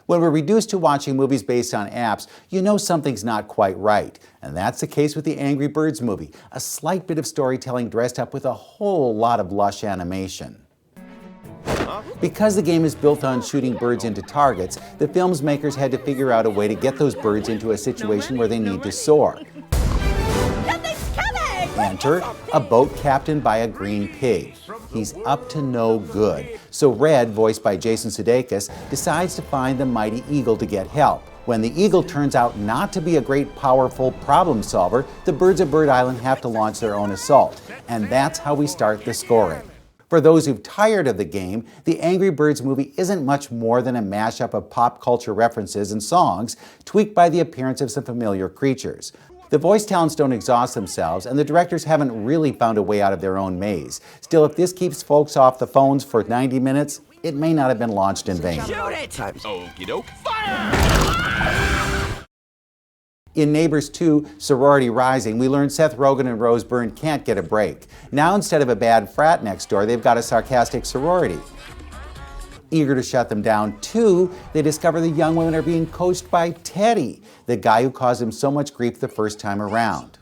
When we're reduced to watching movies based on apps, you know something's not quite right. And that's the case with the Angry Birds movie, a slight bit of storytelling dressed up with a whole lot of lush animation. Because the game is built on shooting birds into targets, the film's makers had to figure out a way to get those birds into a situation where they need to soar. Enter a boat captained by a green pig. He's up to no good. So Red, voiced by Jason Sudeikis, decides to find the mighty eagle to get help. When the eagle turns out not to be a great, powerful problem solver, the birds of Bird Island have to launch their own assault. And that's how we start the scoring. For those who've tired of the game, the Angry Birds movie isn't much more than a mashup of pop culture references and songs, tweaked by the appearance of some familiar creatures. The voice talents don't exhaust themselves, and the directors haven't really found a way out of their own maze. Still, if this keeps folks off the phones for 90 minutes, it may not have been launched in vain. Shoot it! Okie doke, fire! In Neighbors 2, Sorority Rising, we learn Seth Rogen and Rose Byrne can't get a break. Now, instead of a bad frat next door, they've got a sarcastic sorority. Eager to shut them down, too, they discover the young women are being coached by Teddy, the guy who caused them so much grief the first time around.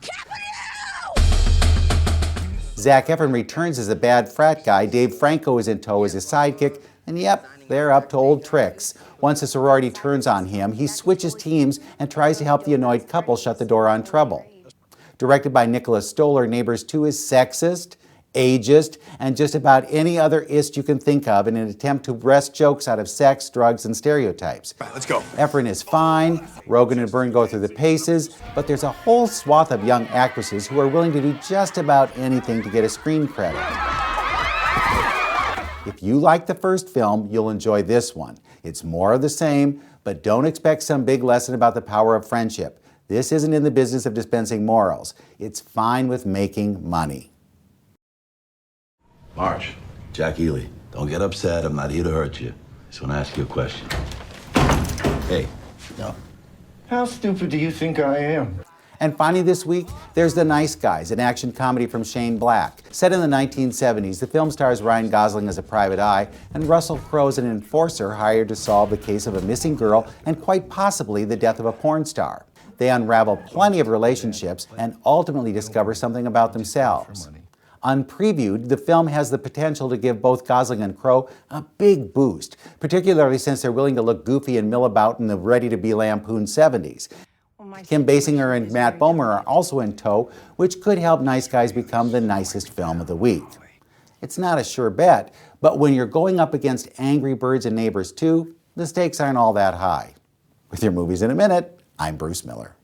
Zac Efron returns as a bad frat guy, Dave Franco is in tow as his sidekick, and yep, they're up to old tricks. Once the sorority turns on him, he switches teams and tries to help the annoyed couple shut the door on trouble. Directed by Nicholas Stoller, Neighbors 2 is sexist, ageist, and just about any other ist you can think of in an attempt to wrest jokes out of sex, drugs, and stereotypes. Right, let's go. Efron is fine, Rogen and Byrne go through the paces, but there's a whole swath of young actresses who are willing to do just about anything to get a screen credit. If you like the first film, you'll enjoy this one. It's more of the same, but don't expect some big lesson about the power of friendship. This isn't in the business of dispensing morals. It's fine with making money. March, Jack Ely, don't get upset. I'm not here to hurt you. Just want to ask you a question. Hey, no. How stupid do you think I am? And finally this week, there's The Nice Guys, an action comedy from Shane Black. Set in the 1970s, the film stars Ryan Gosling as a private eye and Russell Crowe as an enforcer hired to solve the case of a missing girl and quite possibly the death of a porn star. They unravel plenty of relationships and ultimately discover something about themselves. Unpreviewed, the film has the potential to give both Gosling and Crowe a big boost, particularly since they're willing to look goofy and mill about in the ready-to-be lampooned 70s. Kim Basinger and Matt Bomer are also in tow, which could help Nice Guys become the nicest film of the week. It's not a sure bet, but when you're going up against Angry Birds and Neighbors 2, the stakes aren't all that high. With your movies in a minute, I'm Bruce Miller.